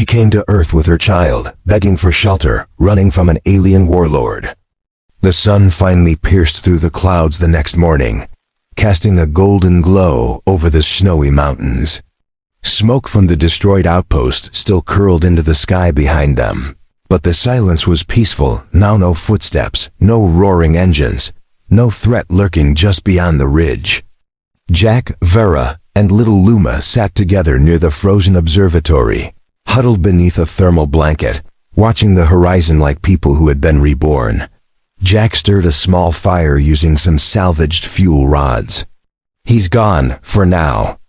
She came to Earth with her child, begging for shelter, running from an alien warlord. The sun finally pierced through the clouds the next morning, casting a golden glow over the snowy mountains. Smoke from the destroyed outpost still curled into the sky behind them. But the silence was peaceful, now no footsteps, no roaring engines, no threat lurking just beyond the ridge. Jack, Vera, and little Luma sat together near the frozen observatory, huddled beneath a thermal blanket, watching the horizon like people who had been reborn. Jack stirred a small fire using some salvaged fuel rods. "He's gone, for now,"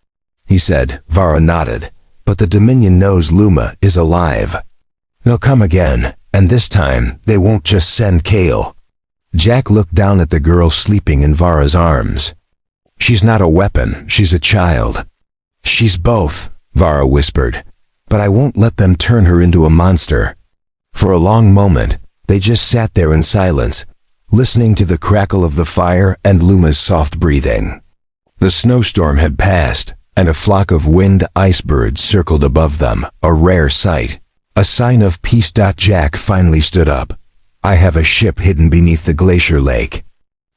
he said. Vara nodded. "But the Dominion knows Luma is alive. They'll come again, and this time they won't just send Kale." Jack looked down at the girl sleeping in Vara's arms. "She's not a weapon, she's a child." "She's both," Vara whispered. "But I won't let them turn her into a monster." For a long moment, they just sat there in silence, listening to the crackle of the fire and Luma's soft breathing. The snowstorm had passed, and a flock of winged ice birds circled above them, a rare sight. A sign of peace. Jack finally stood up. "I have a ship hidden beneath the glacier lake.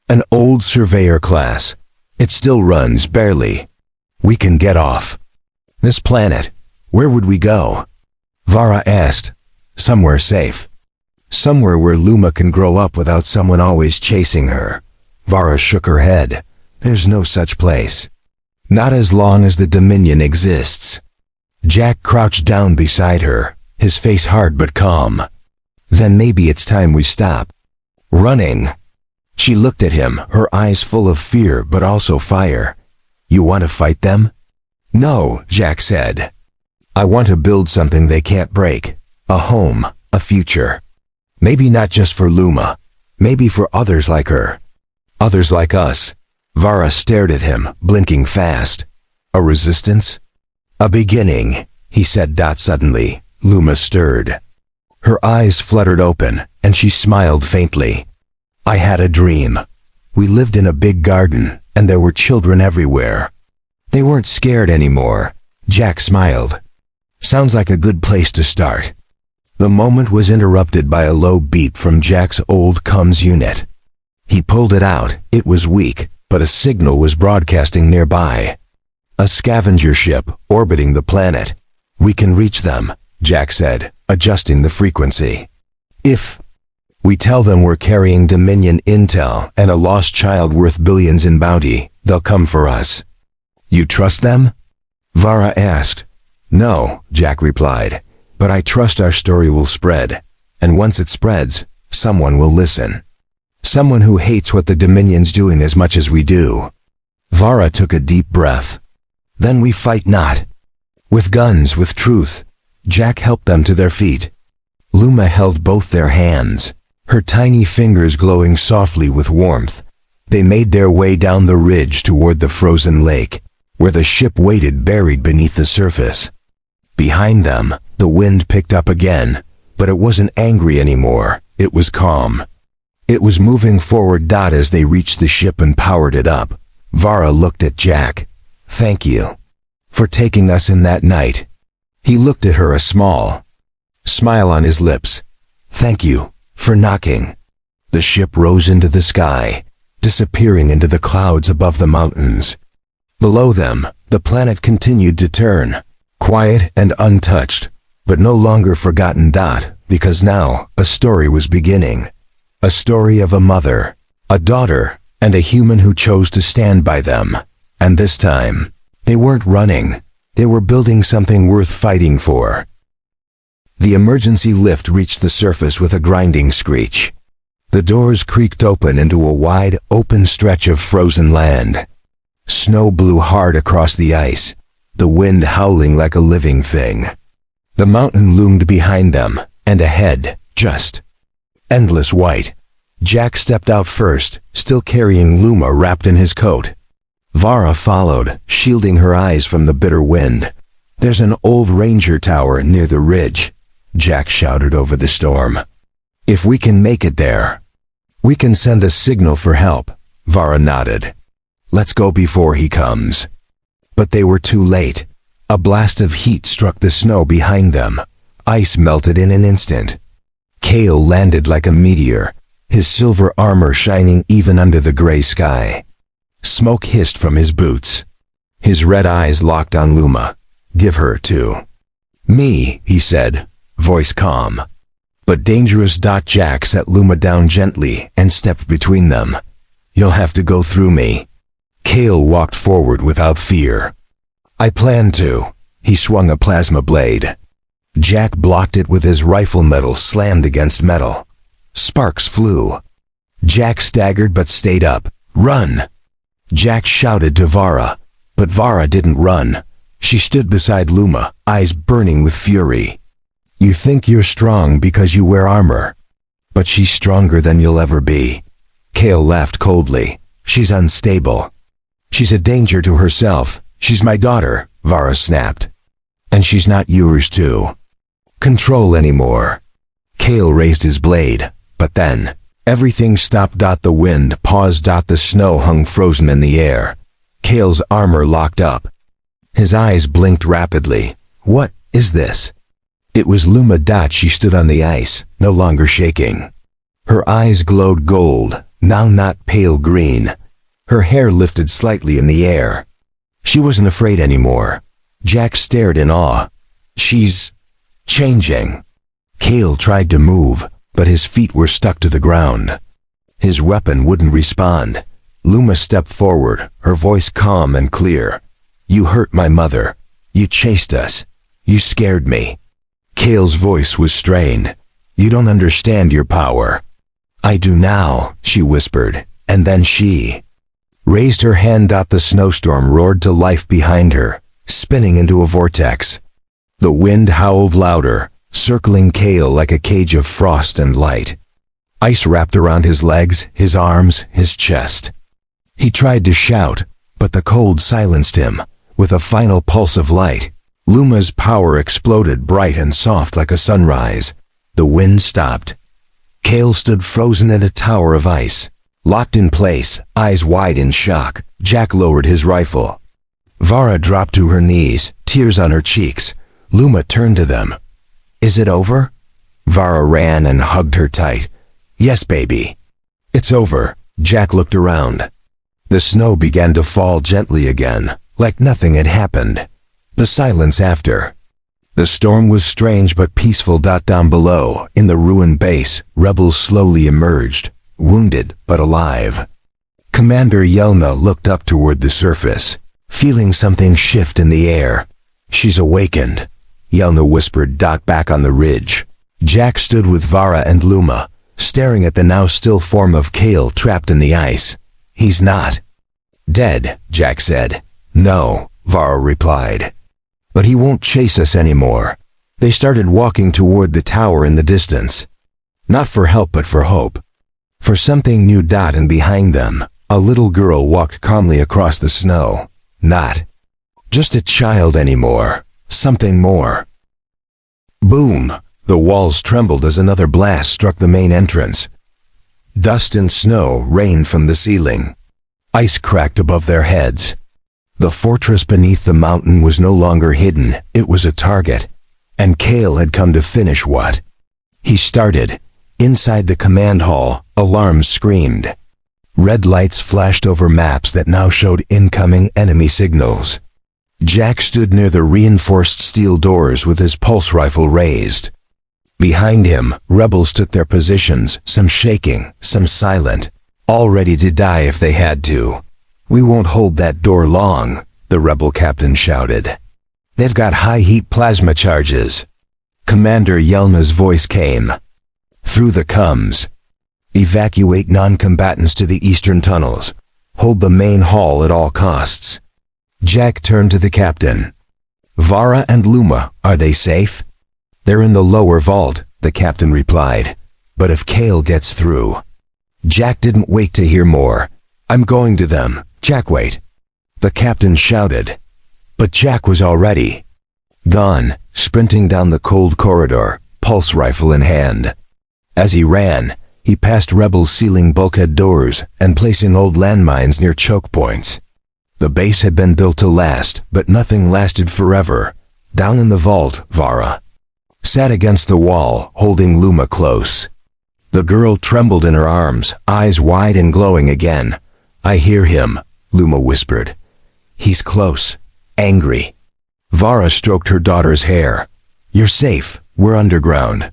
An old surveyor class. It still runs, barely. We can get off." "This planet, where would we go?" Vara asked. "Somewhere safe. Somewhere where Luma can grow up without someone always chasing her." Vara shook her head. "There's no such place. Not as long as the Dominion exists." Jack crouched down beside her, his face hard but calm. "Then maybe it's time we stop running." She looked at him, her eyes full of fear but also fire. "You want to fight them?" "No," Jack said. "I want to build something they can't break. A home, a future. Maybe not just for Luma. Maybe for others like her. Others like us." Vara stared at him, blinking fast. "A resistance?" "A beginning," he said. Suddenly, Luma stirred. Her eyes fluttered open, and she smiled faintly. "I had a dream. We lived in a big garden, and there were children everywhere. They weren't scared anymore." Jack smiled. "Sounds like a good place to start." The moment was interrupted by a low beep from Jack's old comms unit. He pulled it out. It was weak, but a signal was broadcasting nearby. "A scavenger ship orbiting the planet. We can reach them," Jack said, adjusting the frequency. "If we tell them we're carrying Dominion intel and a lost child worth billions in bounty, they'll come for us." "You trust them?" Vara asked. "No," Jack replied, "but I trust our story will spread, and once it spreads, someone will listen. Someone who hates what the Dominion's doing as much as we do." Vara took a deep breath. "Then we fight not. With guns, with truth." Jack helped them to their feet. Luma held both their hands, her tiny fingers glowing softly with warmth. They made their way down the ridge toward the frozen lake, where the ship waited buried beneath the surface. Behind them, the wind picked up again, but it wasn't angry anymore. It was calm. It was moving forward. As they reached the ship and powered it up, Vara looked at Jack. "Thank you for taking us in that night." He looked at her, a small smile on his lips. "Thank you for knocking." The ship rose into the sky, disappearing into the clouds above the mountains. Below them, the planet continued to turn, quiet and untouched, but no longer forgotten. Because now, a story was beginning. A story of a mother, a daughter, and a human who chose to stand by them. And this time, they weren't running. They were building something worth fighting for. The emergency lift reached the surface with a grinding screech. The doors creaked open into a wide, open stretch of frozen land. Snow blew hard across the ice, the wind howling like a living thing. The mountain loomed behind them, and ahead, just endless white. Jack stepped out first, still carrying Luma wrapped in his coat. Vara followed, shielding her eyes from the bitter wind. "There's an old ranger tower near the ridge," Jack shouted over the storm. "If we can make it there, we can send a signal for help." Vara nodded. "Let's go before he comes." But they were too late. A blast of heat struck the snow behind them, Ice melted in an instant. Kale landed like a meteor, his silver armor shining even under the gray sky. Smoke hissed from his boots. His red eyes locked on Luma. "Give her, too." "Me," he said, voice calm. But dangerous. Jack set Luma down gently and stepped between them. "You'll have to go through me." Kale walked forward without fear. "I plan to." He swung a plasma blade. Jack blocked it with his rifle, metal slammed against metal. Sparks flew. Jack staggered but stayed up. "Run!" Jack shouted to Vara, but Vara didn't run. She stood beside Luma, eyes burning with fury. "You think you're strong because you wear armor, but she's stronger than you'll ever be." Kale laughed coldly. "She's unstable. She's a danger to herself. She's my daughter," Vara snapped. "And she's not yours to control anymore." Kale raised his blade, but then everything stopped. The wind paused. The snow hung frozen in the air. Kale's armor locked up. His eyes blinked rapidly. "What is this?" It was Luma. She stood on the ice, no longer shaking. Her eyes glowed gold, now not pale green. Her hair lifted slightly in the air. She wasn't afraid anymore. Jack stared in awe. "She's changing." Kale tried to move, but his feet were stuck to the ground. His weapon wouldn't respond. Luma stepped forward, her voice calm and clear. "You hurt my mother. You chased us. You scared me." Kale's voice was strained. "You don't understand your power." "I do now," she whispered, and then she raised her hand. The snowstorm roared to life behind her, spinning into a vortex. The wind howled louder, circling Kale like a cage of frost and light. Ice wrapped around his legs, his arms, his chest. He tried to shout, but the cold silenced him. With a final pulse of light, Luma's power exploded, bright and soft like a sunrise. The wind stopped. Kale stood frozen in a tower of ice, locked in place, eyes wide in shock. Jack lowered his rifle. Vara dropped to her knees, tears on her cheeks. Luma turned to them. "Is it over?" Vara ran and hugged her tight. "Yes, baby. It's over." Jack looked around. The snow began to fall gently again, like nothing had happened. The silence after. The storm was strange but peaceful. Down below, in the ruined base, rebels slowly emerged, wounded but alive. Commander Yelna looked up toward the surface, feeling something shift in the air. "She's awakened," Yelna whispered. Back on the ridge, Jack stood with Vara and Luma, staring at the now still form of Kale trapped in the ice. "He's not dead," Jack said. "No," Vara replied. "But he won't chase us anymore." They started walking toward the tower in the distance. Not for help but for hope. For something new. And behind them, a little girl walked calmly across the snow. Not just a child anymore. Something more. Boom! The walls trembled as another blast struck the main entrance. Dust and snow rained from the ceiling. Ice cracked above their heads. The fortress beneath the mountain was no longer hidden, it was a target. And Kale had come to finish what he started. Inside the command hall, alarms screamed. Red lights flashed over maps that now showed incoming enemy signals. Jack stood near the reinforced steel doors with his pulse rifle raised. Behind him, rebels took their positions, some shaking, some silent, all ready to die if they had to. "We won't hold that door long," the rebel captain shouted. "They've got high-heat plasma charges." Commander Yelna's voice came through the coms. "Evacuate non-combatants to the eastern tunnels. Hold the main hall at all costs." Jack turned to the captain. "Vara and Luma, are they safe?" "They're in the lower vault," the captain replied. "But if Kale gets through..." Jack didn't wait to hear more. "I'm going to them." "Jack, wait!" the captain shouted. But Jack was already gone, sprinting down the cold corridor, pulse rifle in hand. As he ran, he passed rebels sealing bulkhead doors and placing old landmines near choke points. The base had been built to last, but nothing lasted forever. Down in the vault, Vara sat against the wall, holding Luma close. The girl trembled in her arms, eyes wide and glowing again. "I hear him," Luma whispered. "He's close, angry." Vara stroked her daughter's hair. "You're safe, we're underground.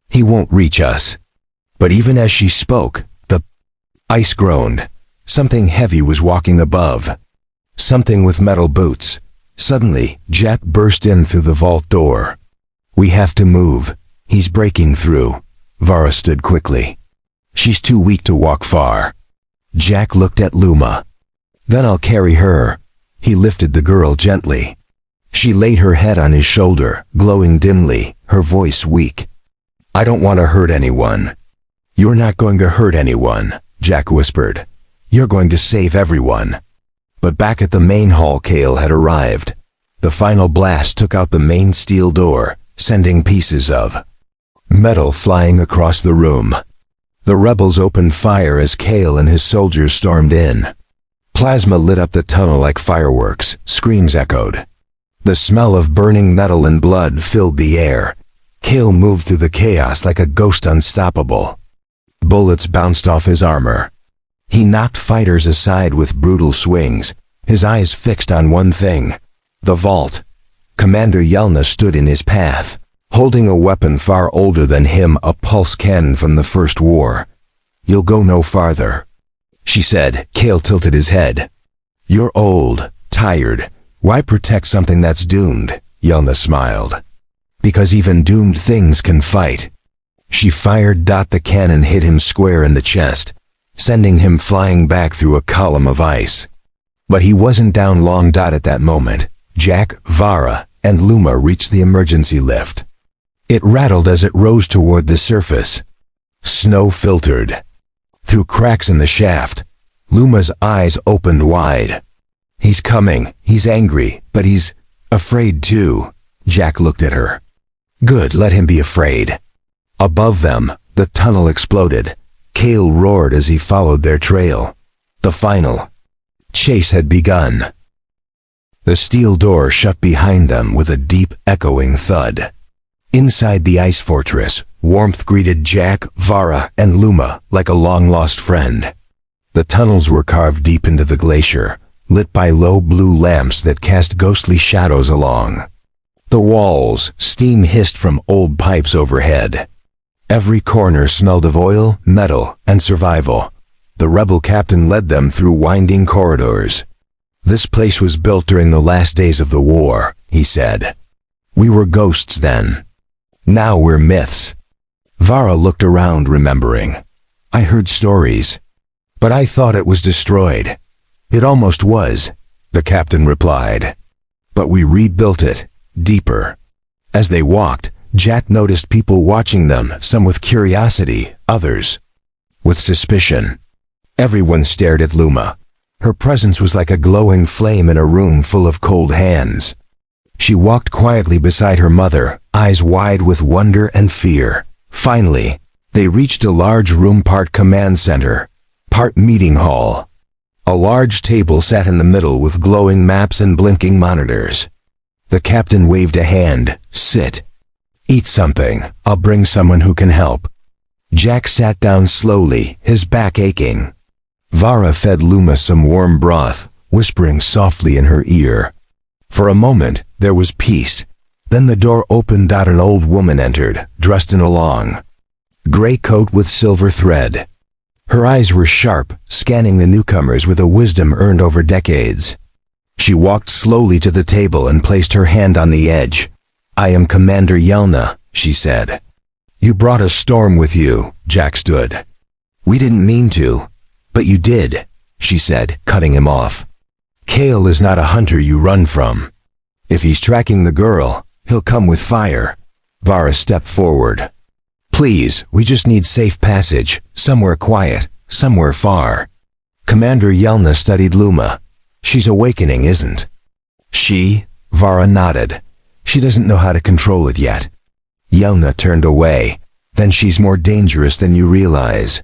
He won't reach us." But even as she spoke, the ice groaned. Something heavy was walking above. Something with metal boots. Suddenly, Jack burst in through the vault door. "We have to move. He's breaking through." Vara stood quickly. "She's too weak to walk far." Jack looked at Luma. "Then I'll carry her." He lifted the girl gently. She laid her head on his shoulder, glowing dimly, her voice weak. "I don't want to hurt anyone." "You're not going to hurt anyone," Jack whispered. "You're going to save everyone." But back at the main hall, Kale had arrived. The final blast took out the main steel door, sending pieces of metal flying across the room. The rebels opened fire as Kale and his soldiers stormed in. Plasma lit up the tunnel like fireworks, screams echoed. The smell of burning metal and blood filled the air. Kale moved through the chaos like a ghost unstoppable. Bullets bounced off his armor. He knocked fighters aside with brutal swings, his eyes fixed on one thing: the vault. Commander Yelna stood in his path, holding a weapon far older than him, a pulse cannon from the First War. "You'll go no farther," she said. Kale tilted his head. "You're old, tired. Why protect something that's doomed?" Yelna smiled. "Because even doomed things can fight." She fired. The cannon hit him square in the chest, sending him flying back through a column of ice. But he wasn't down long. At that moment, Jack, Vara, and Luma reached the emergency lift. It rattled as it rose toward the surface. Snow filtered through cracks in the shaft. Luma's eyes opened wide. "He's coming. He's angry, but he's afraid too." Jack looked at her. "Good, let him be afraid." Above them, the tunnel exploded. Kale roared as he followed their trail. The final chase had begun. The steel door shut behind them with a deep, echoing thud. Inside the ice fortress, warmth greeted Jack, Vara, and Luma like a long-lost friend. The tunnels were carved deep into the glacier, lit by low blue lamps that cast ghostly shadows along the walls. Steam hissed from old pipes overhead. Every corner smelled of oil, metal, and survival. The rebel captain led them through winding corridors. "This place was built during the last days of the war," he said. "We were ghosts then. Now we're myths." Vara looked around, remembering. "I heard stories, but I thought it was destroyed." "It almost was," the captain replied. "But we rebuilt it, deeper." As they walked, Jack noticed people watching them, some with curiosity, others with suspicion. Everyone stared at Luma. Her presence was like a glowing flame in a room full of cold hands. She walked quietly beside her mother, eyes wide with wonder and fear. Finally, they reached a large room, part command center, part meeting hall. A large table sat in the middle with glowing maps and blinking monitors. The captain waved a hand. "Sit. Eat something. I'll bring someone who can help." Jack sat down slowly, his back aching. Vara fed Luma some warm broth, whispering softly in her ear. For a moment, there was peace. Then the door opened. An old woman entered, dressed in a long gray coat with silver thread. Her eyes were sharp, scanning the newcomers with a wisdom earned over decades. She walked slowly to the table and placed her hand on the edge. "I am Commander Yelna," she said. "You brought a storm with you," Jack stood. "We didn't mean to, but you did," she said, cutting him off. "Kale is not a hunter you run from. If he's tracking the girl, he'll come with fire." Vara stepped forward. "Please, we just need safe passage, somewhere quiet, somewhere far." Commander Yelna studied Luma. "She's awakening, isn't she?" Vara nodded. "She doesn't know how to control it yet." Yelna turned away. "Then she's more dangerous than you realize.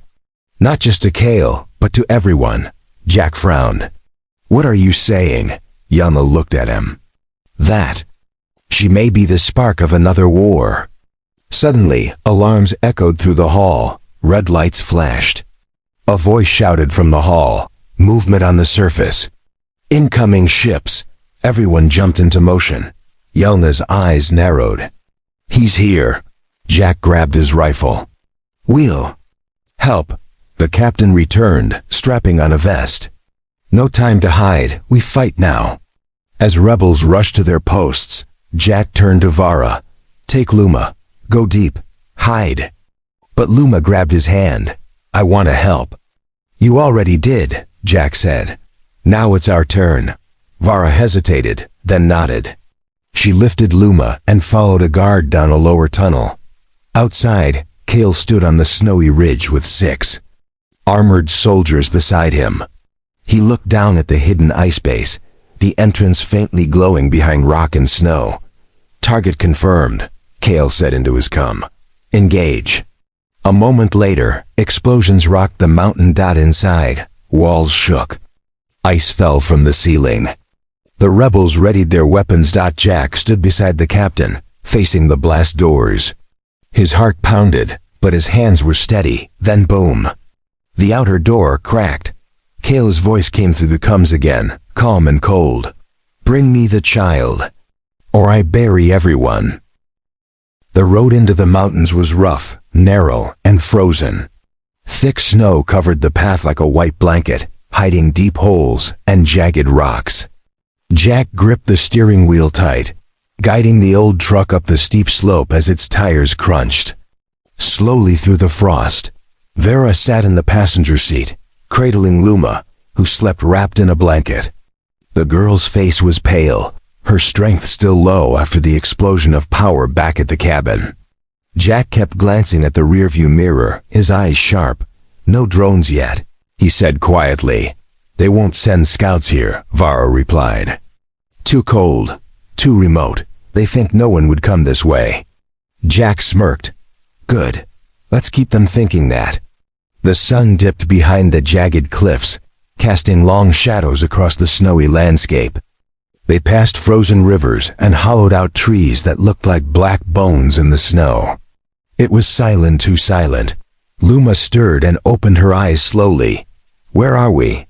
Not just to Kale, but to everyone." Jack frowned. "What are you saying?" Yelna looked at him. "That she may be the spark of another war." Suddenly, alarms echoed through the hall. Red lights flashed. A voice shouted from the hall. Movement on the surface. Incoming ships. Everyone jumped into motion. Yelna's eyes narrowed. He's here. Jack grabbed his rifle. Wheel. Help. The captain returned, strapping on a vest. No time to hide. We fight now. As rebels rushed to their posts, Jack turned to Vara. Take Luma. Go deep. Hide. But Luma grabbed his hand. I want to help. You already did, Jack said. Now it's our turn. Vara hesitated, then nodded. She lifted Luma and followed a guard down a lower tunnel. Outside, Kale stood on the snowy ridge with 6 armored soldiers beside him. He looked down at the hidden ice base, the entrance faintly glowing behind rock and snow. Target confirmed, Kale said into his comm. Engage. A moment later, explosions rocked the mountain dot inside. Walls shook. Ice fell from the ceiling. The rebels readied their weapons. Jack stood beside the captain, facing the blast doors. His heart pounded, but his hands were steady. Then boom. The outer door cracked. Kale's voice came through the comms again, calm and cold. Bring me the child, or I bury everyone. The road into the mountains was rough, narrow, and frozen. Thick snow covered the path like a white blanket, hiding deep holes and jagged rocks. Jack gripped the steering wheel tight, guiding the old truck up the steep slope as its tires crunched. Slowly through the frost, Vera sat in the passenger seat, cradling Luma, who slept wrapped in a blanket. The girl's face was pale, her strength still low after the explosion of power back at the cabin. Jack kept glancing at the rearview mirror, his eyes sharp. No drones yet, he said quietly. They won't send scouts here, Vara replied. Too cold, too remote. They think no one would come this way. Jack smirked. Good. Let's keep them thinking that. The sun dipped behind the jagged cliffs, casting long shadows across the snowy landscape. They passed frozen rivers and hollowed out trees that looked like black bones in the snow. It was silent, too silent. Luma stirred and opened her eyes slowly. Where are we?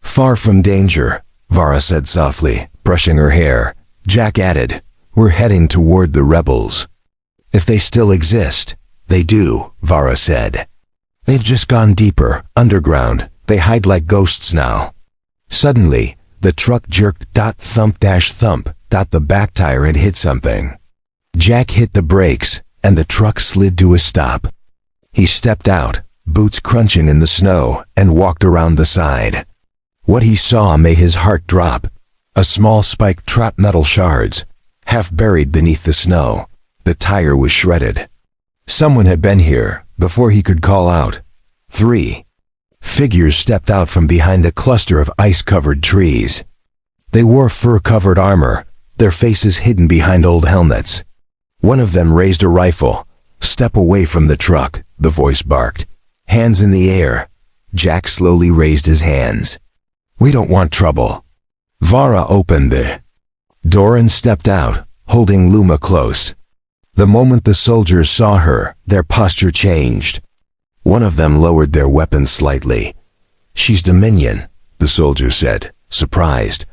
Far from danger, Vara said softly, brushing her hair. Jack added, we're heading toward the rebels. If they still exist. They do, Vara said. They've just gone deeper, underground. They hide like ghosts now. Suddenly, the truck jerked. Thump. The back tire had hit something. Jack hit the brakes, and the truck slid to a stop. He stepped out, boots crunching in the snow, and walked around the side. What he saw made his heart drop. A small spike trot metal shards, half buried beneath the snow. The tire was shredded. Someone had been here, before he could call out. 3 figures stepped out from behind a cluster of ice-covered trees. They wore fur-covered armor, their faces hidden behind old helmets. One of them raised a rifle. Step away from the truck, the voice barked. Hands in the air. Jack slowly raised his hands. We don't want trouble. Vara opened the door and stepped out, holding Luma close. The moment the soldiers saw her, their posture changed. One of them lowered their weapon slightly. She's Dominion, the soldier said, surprised.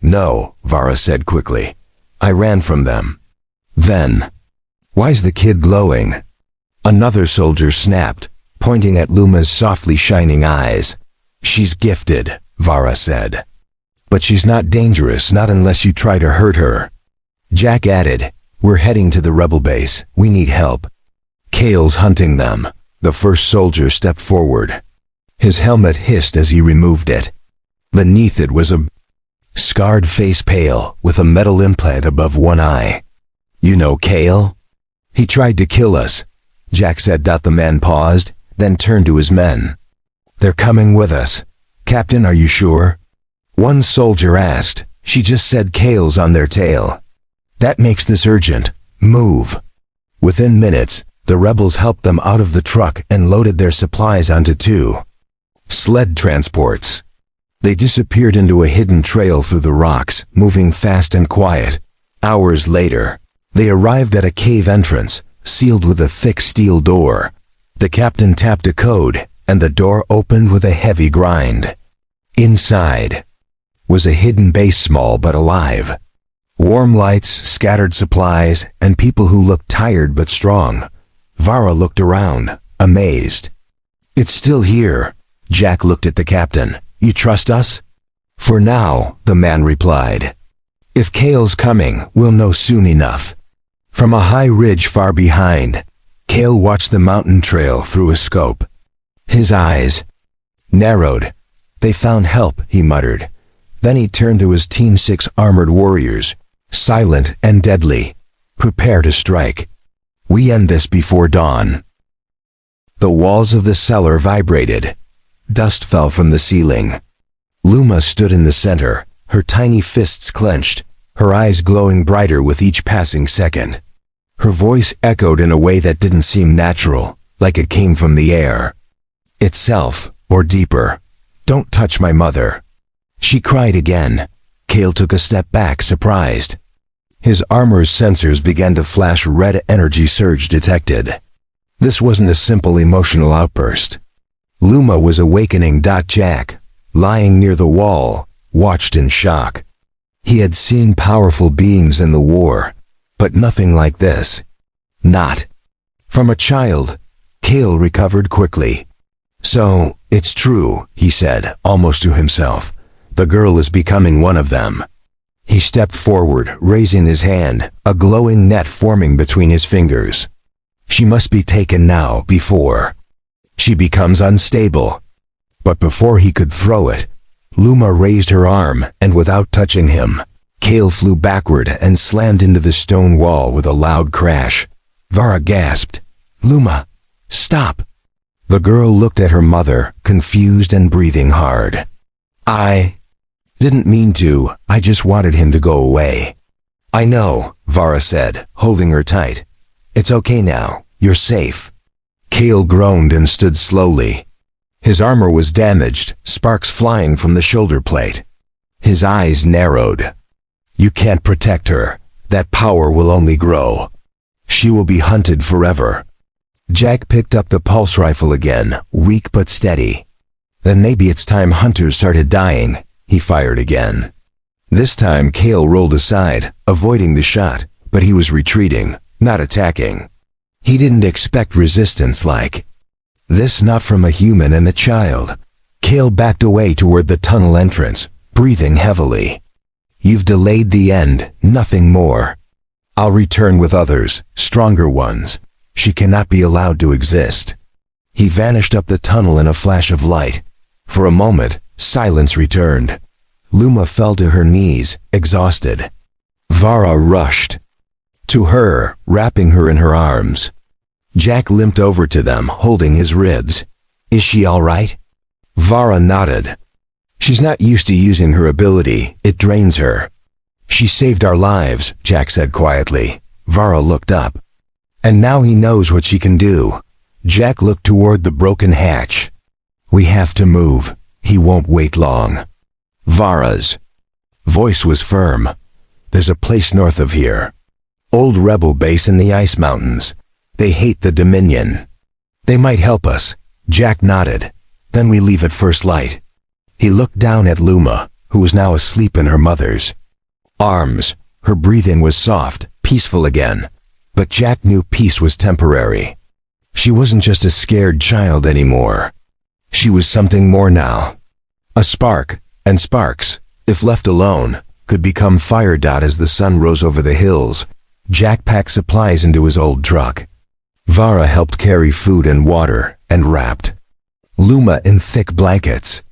No, Vara said quickly. I ran from them. Then, why's the kid glowing? Another soldier snapped, pointing at Luma's softly shining eyes. She's gifted, Vara said. But she's not dangerous, not unless you try to hurt her. Jack added, we're heading to the rebel base. We need help. Kale's hunting them. The first soldier stepped forward. His helmet hissed as he removed it. Beneath it was a scarred face, pale, with a metal implant above one eye. You know Kale? He tried to kill us, Jack said. The man paused, then turned to his men. They're coming with us. Captain, are you sure? One soldier asked. She just said Kale's on their tail. That makes this urgent. Move. Within minutes, the rebels helped them out of the truck and loaded their supplies onto 2 sled transports. They disappeared into a hidden trail through the rocks, moving fast and quiet. Hours later, they arrived at a cave entrance, sealed with a thick steel door. The captain tapped a code, and the door opened with a heavy grind. Inside was a hidden base, small but alive. Warm lights, scattered supplies, and people who looked tired but strong. Vara looked around, amazed. "It's still here." Jack looked at the captain. "You trust us?" "For now," the man replied. "If Kale's coming, we'll know soon enough." From a high ridge far behind, Kale watched the mountain trail through a scope. His eyes narrowed. "They found help," he muttered. Then he turned to his Team 6 armored warriors, silent and deadly. "Prepare to strike. We end this before dawn." The walls of the cellar vibrated. Dust fell from the ceiling. Luma stood in the center, her tiny fists clenched, her eyes glowing brighter with each passing second. Her voice echoed in a way that didn't seem natural, like it came from the air itself, or deeper. "Don't touch my mother." She cried again. Kale took a step back, surprised. His armor's sensors began to flash red. Energy surge detected. This wasn't a simple emotional outburst. Luma was awakening. Jack, lying near the wall, watched in shock. He had seen powerful beings in the war, but nothing like this. Not from a child. Kale recovered quickly. "So, it's true," he said, almost to himself. "The girl is becoming one of them." He stepped forward, raising his hand, a glowing net forming between his fingers. "She must be taken now, before she becomes unstable." But before he could throw it, Luma raised her arm, and without touching him, Kale flew backward and slammed into the stone wall with a loud crash. Vara gasped. "Luma, stop!" The girl looked at her mother, confused and breathing hard. "I didn't mean to, I just wanted him to go away." "I know," Vara said, holding her tight. "It's okay now, you're safe." Kale groaned and stood slowly. His armor was damaged, sparks flying from the shoulder plate. His eyes narrowed. "You can't protect her. That power will only grow. She will be hunted forever." Jack picked up the pulse rifle again, weak but steady. "Then maybe it's time hunters started dying." He fired again. This time Kale rolled aside, avoiding the shot, but he was retreating, not attacking. He didn't expect resistance like this, not from a human and a child. Kale backed away toward the tunnel entrance, breathing heavily. "You've delayed the end, nothing more. I'll return with others, stronger ones. She cannot be allowed to exist." He vanished up the tunnel in a flash of light. For a moment, silence returned. Luma fell to her knees, exhausted. Vara rushed to her, wrapping her in her arms. Jack limped over to them, holding his ribs. "Is she all right?" Vara nodded. "She's not used to using her ability. It drains her." "She saved our lives," Jack said quietly. Vara looked up. "And now he knows what she can do." Jack looked toward the broken hatch. "We have to move. He won't wait long." Vara's voice was firm. "There's a place north of here. Old rebel base in the Ice Mountains. They hate the Dominion. They might help us." Jack nodded. "Then we leave at first light." He looked down at Luma, who was now asleep in her mother's arms. Her breathing was soft, peaceful again. But Jack knew peace was temporary. She wasn't just a scared child anymore. She was something more now. A spark, and sparks, if left alone, could become fire. As the sun rose over the hills, Jack packed supplies into his old truck. Vara helped carry food and water, and wrapped Luma in thick blankets.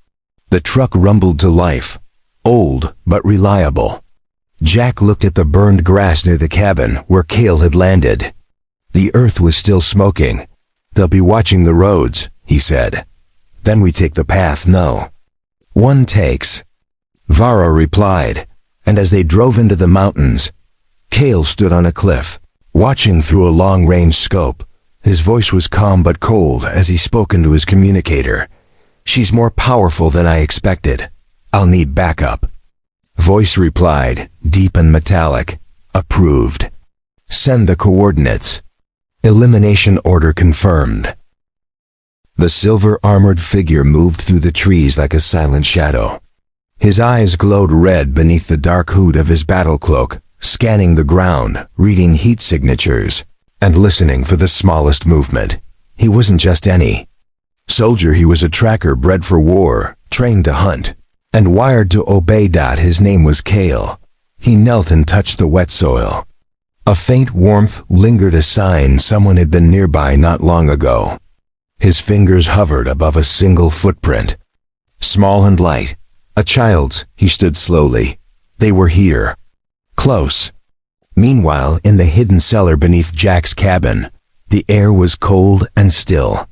The truck rumbled to life, old but reliable. Jack looked at the burned grass near the cabin where Kale had landed. The earth was still smoking. "They'll be watching the roads," he said. "Then we take the path no one takes," Vara replied, and as they drove into the mountains, Kale stood on a cliff, watching through a long-range scope. His voice was calm but cold as he spoke into his communicator. "She's more powerful than I expected. I'll need backup." Voice replied, deep and metallic. "Approved. Send the coordinates." Elimination order confirmed. The silver-armored figure moved through the trees like a silent shadow. His eyes glowed red beneath the dark hood of his battle cloak, scanning the ground, reading heat signatures, and listening for the smallest movement. He wasn't just any soldier, he was a tracker bred for war, trained to hunt, and wired to obey. His name was Kale. He knelt and touched the wet soil. A faint warmth lingered, a sign someone had been nearby not long ago. His fingers hovered above a single footprint. Small and light, a child's. He stood slowly. They were here. Close. Meanwhile, in the hidden cellar beneath Jack's cabin, the air was cold and still.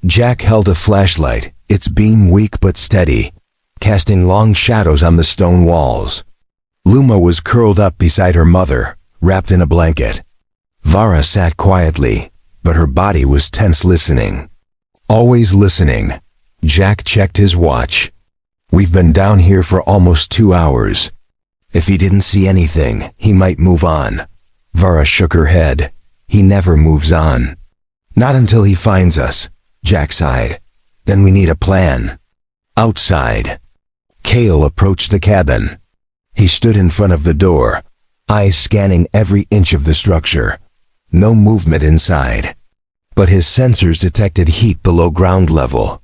Jack held a flashlight, its beam weak but steady, casting long shadows on the stone walls. Luma was curled up beside her mother, wrapped in a blanket. Vara sat quietly, but her body was tense, listening. Always listening. Jack checked his watch. We've been down here for almost 2 hours. If he didn't see anything, he might move on. Vara shook her head. He never moves on. Not until he finds us. Jack sighed. Then we need a plan. Outside. Kale approached the cabin. He stood in front of the door, eyes scanning every inch of the structure. No movement inside. But his sensors detected heat below ground level.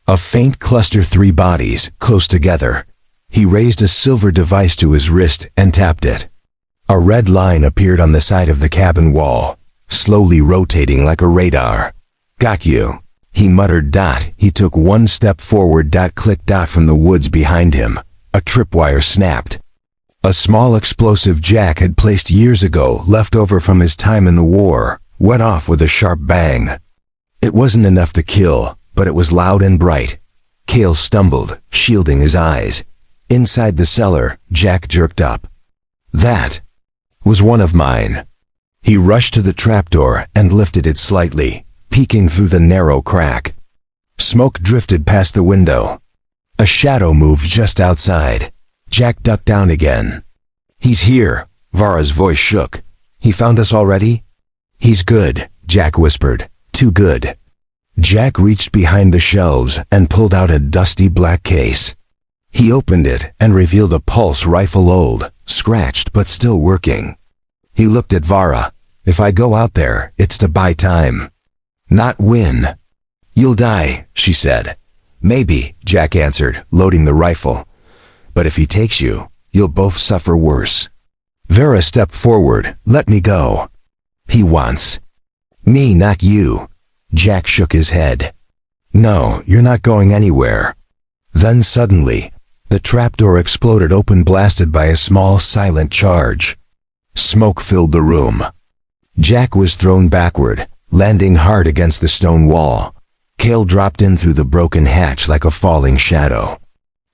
A faint cluster, 3 bodies, close together. He raised a silver device to his wrist and tapped it. A red line appeared on the side of the cabin wall, slowly rotating like a radar. Got you, he muttered. He took 1 step forward. Click. From the woods behind him, a tripwire snapped. A small explosive Jack had placed years ago, left over from his time in the war, went off with a sharp bang. It wasn't enough to kill, but it was loud and bright. Kale stumbled, shielding his eyes. Inside the cellar, Jack jerked up. That was one of mine. He rushed to the trapdoor and lifted it slightly, peeking through the narrow crack. Smoke drifted past the window. A shadow moved just outside. Jack ducked down again. He's here, Vara's voice shook. He found us already? He's good, Jack whispered. Too good. Jack reached behind the shelves and pulled out a dusty black case. He opened it and revealed a pulse rifle, old, scratched but still working. He looked at Vara. If I go out there, it's to buy time, not win. You'll die, she said. Maybe, Jack answered, loading the rifle. But if he takes you, you'll both suffer worse. Vara stepped forward. Let me go. He wants me, not you. Jack shook his head. No, you're not going anywhere. Then suddenly, the trapdoor exploded open, blasted by a small, silent charge. Smoke filled the room. Jack was thrown backward, landing hard against the stone wall. Kale dropped in through the broken hatch like a falling shadow.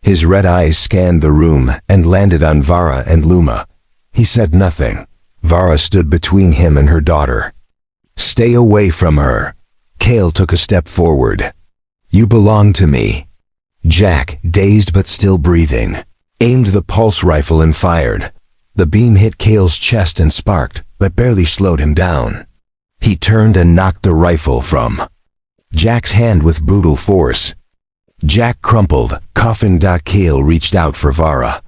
His red eyes scanned the room and landed on Vara and Luma. He said nothing. Vara stood between him and her daughter. Stay away from her. Kale took a step forward. You belong to me. Jack, dazed but still breathing, aimed the pulse rifle and fired. The beam hit Kale's chest and sparked, but barely slowed him down. He turned and knocked the rifle from Jack's hand with brutal force. Jack crumpled, coughing. Kale reached out for Vara.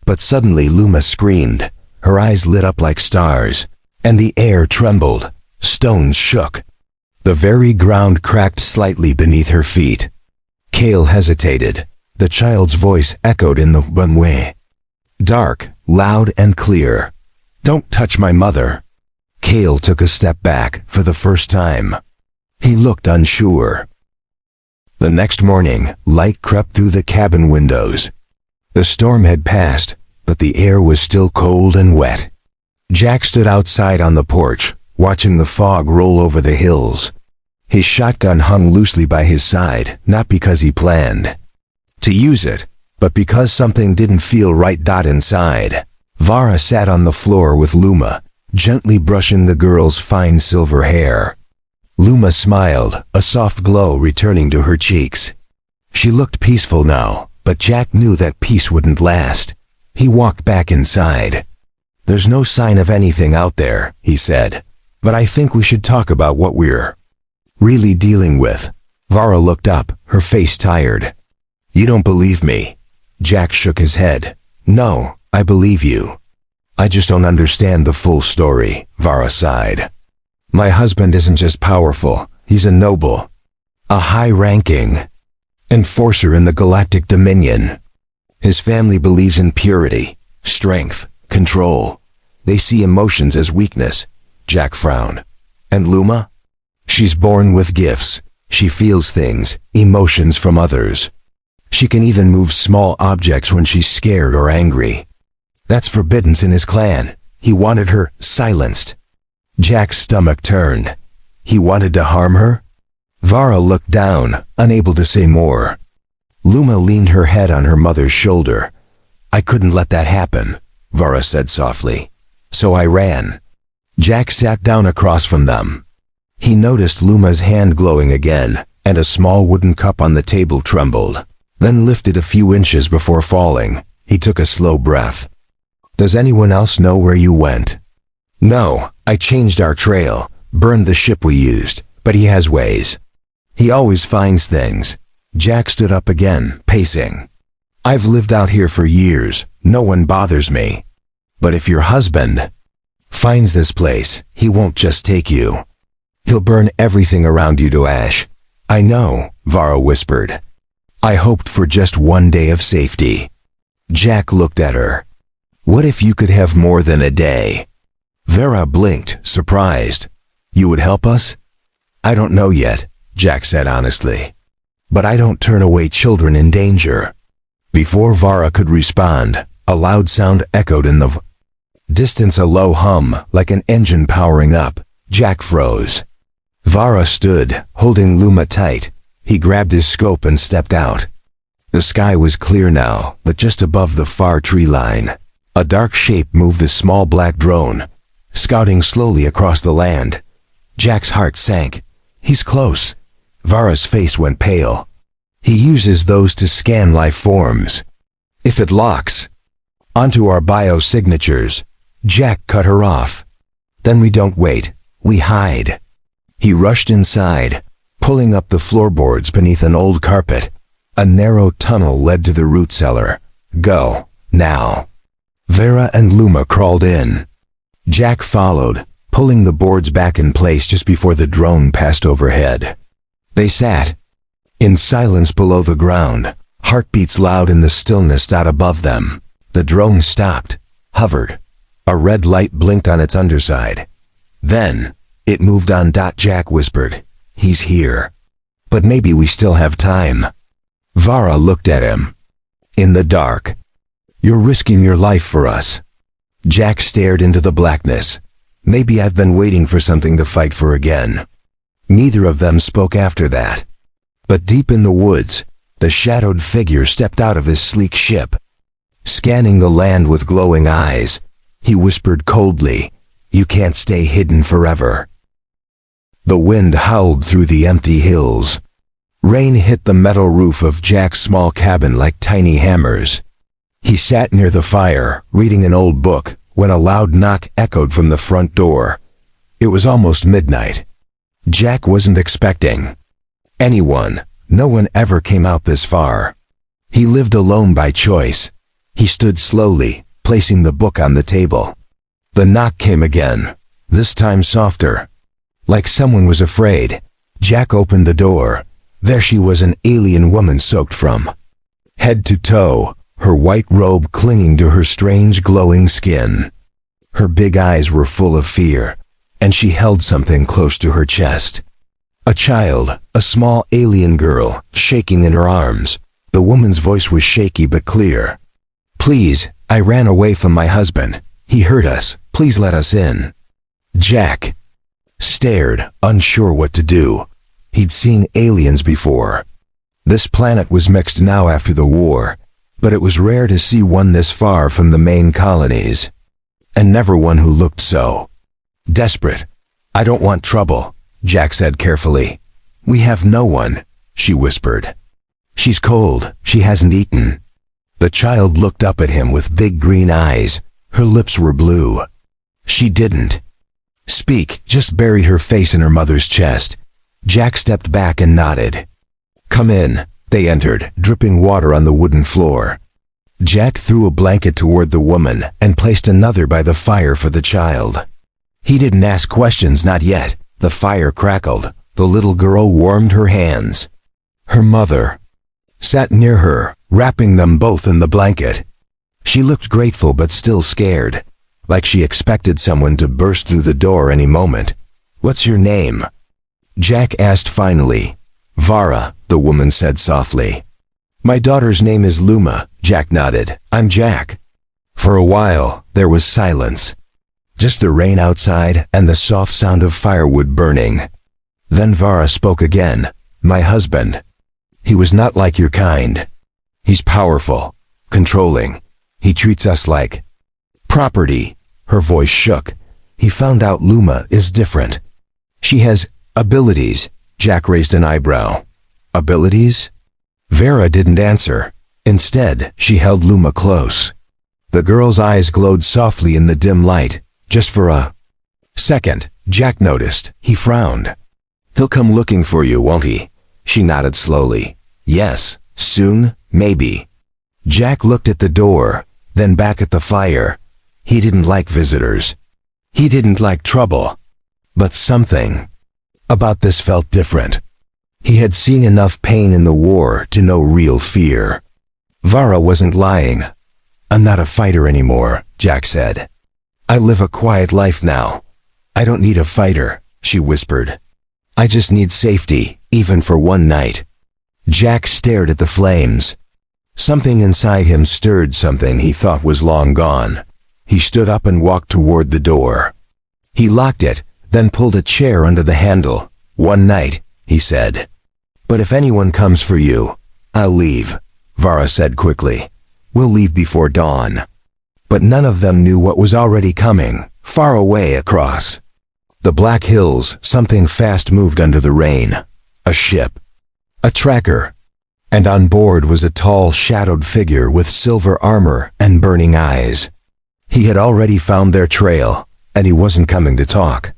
But suddenly Luma screamed. Her eyes lit up like stars, and the air trembled. Stones shook. The very ground cracked slightly beneath her feet. Kale hesitated. The child's voice echoed in the runway. Dark, loud and clear. Don't touch my mother. Kale took a step back for the first time. He looked unsure. The next morning, light crept through the cabin windows. The storm had passed, but the air was still cold and wet. Jack stood outside on the porch, watching the fog roll over the hills. His shotgun hung loosely by his side, not because he planned to use it, but because something didn't feel right. Inside, Vara sat on the floor with Luma, gently brushing the girl's fine silver hair. Luma smiled, a soft glow returning to her cheeks. She looked peaceful now, but Jack knew that peace wouldn't last. He walked back inside. There's no sign of anything out there, he said. But I think we should talk about what we're really dealing with. Vara looked up, her face tired. You don't believe me? Jack shook his head. No, I believe you. I just don't understand the full story, Vara sighed. My husband isn't just powerful, he's a noble. A high-ranking enforcer in the Galactic Dominion. His family believes in purity, strength, control. They see emotions as weakness. Jack frowned. And Luma? She's born with gifts. She feels things, emotions from others. She can even move small objects when she's scared or angry. That's forbidden in his clan. He wanted her silenced. Jack's stomach turned. He wanted to harm her? Vara looked down, unable to say more. Luma leaned her head on her mother's shoulder. I couldn't let that happen, Vara said softly. So I ran. Jack sat down across from them. He noticed Luma's hand glowing again, and a small wooden cup on the table trembled, then lifted a few inches before falling. He took a slow breath. Does anyone else know where you went? No, I changed our trail, burned the ship we used, but he has ways. He always finds things. Jack stood up again, pacing. I've lived out here for years. No one bothers me. But if your husband finds this place, he won't just take you. He'll burn everything around you to ash. I know, Vara whispered. I hoped for just one day of safety. Jack looked at her. What if you could have more than a day? Vara blinked, surprised. You would help us? I don't know yet, Jack said honestly. But I don't turn away children in danger. Before Vara could respond, a loud sound echoed in the distance, a low hum, like an engine powering up. Jack froze. Vara stood, holding Luma tight. He grabbed his scope and stepped out. The sky was clear now, but just above the far tree line, a dark shape moved a small black drone, scouting slowly across the land. Jack's heart sank. He's close. Vara's face went pale. He uses those to scan life forms. If it locks onto our biosignatures, Jack cut her off. Then we don't wait, we hide. He rushed inside, pulling up the floorboards beneath an old carpet. A narrow tunnel led to the root cellar. Go, now. Vara and Luma crawled in. Jack followed, pulling the boards back in place just before the drone passed overhead. They sat in silence below the ground, heartbeats loud in the stillness out above them. The drone stopped, hovered. A red light blinked on its underside. Then, it moved on. Jack whispered, He's here. But maybe we still have time. Vara looked at him. In the dark. You're risking your life for us. Jack stared into the blackness. Maybe I've been waiting for something to fight for again. Neither of them spoke after that. But deep in the woods, the shadowed figure stepped out of his sleek ship. Scanning the land with glowing eyes, he whispered coldly, You can't stay hidden forever. The wind howled through the empty hills. Rain hit the metal roof of Jack's small cabin like tiny hammers. He sat near the fire, reading an old book, when a loud knock echoed from the front door. It was almost midnight. Jack wasn't expecting anyone. No one ever came out this far. He lived alone by choice. He stood slowly, placing the book on the table. The knock came again, this time softer. Like someone was afraid. Jack opened the door. There she was, an alien woman soaked from head to toe, her white robe clinging to her strange glowing skin. Her big eyes were full of fear, and she held something close to her chest. A child, a small alien girl, shaking in her arms. The woman's voice was shaky but clear. Please, I ran away from my husband. He hurt us. Please let us in. Jack stared, unsure what to do. He'd seen aliens before. This planet was mixed now after the war, but it was rare to see one this far from the main colonies. And never one who looked so desperate. I don't want trouble, Jack said carefully. We have no one, she whispered. She's cold, she hasn't eaten. The child looked up at him with big green eyes. Her lips were blue. She didn't Speak, just buried her face in her mother's chest. Jack stepped back and nodded. Come in. They entered, dripping water on the wooden floor. Jack threw a blanket toward the woman and placed another by the fire for the child. He didn't ask questions, not yet. The fire crackled. The little girl warmed her hands. Her mother sat near her, wrapping them both in the blanket. She looked grateful but still scared, like she expected someone to burst through the door any moment. What's your name? Jack asked finally. Vara, the woman said softly. My daughter's name is Luma, Jack nodded. I'm Jack. For a while, there was silence. Just the rain outside and the soft sound of firewood burning. Then Vara spoke again. My husband. He was not like your kind. He's powerful, controlling. He treats us like property. Her voice shook. He found out Luma is different. She has abilities. Jack raised an eyebrow. Abilities? Vera didn't answer. Instead, she held Luma close. The girl's eyes glowed softly in the dim light. Just for a second, Jack noticed. He frowned. He'll come looking for you, won't he? She nodded slowly. Yes, soon, maybe. Jack looked at the door, then back at the fire. He didn't like visitors. He didn't like trouble. But something about this felt different. He had seen enough pain in the war to know real fear. Vara wasn't lying. I'm not a fighter anymore, Jack said. I live a quiet life now. I don't need a fighter, she whispered. I just need safety, even for one night. Jack stared at the flames. Something inside him stirred something he thought was long gone. He stood up and walked toward the door. He locked it, then pulled a chair under the handle. One night, he said. But if anyone comes for you, I'll leave, Vara said quickly. We'll leave before dawn. But none of them knew what was already coming, far away across the Black Hills. Something fast moved under the rain. A ship. A tracker. And on board was a tall, shadowed figure with silver armor and burning eyes. He had already found their trail, and he wasn't coming to talk.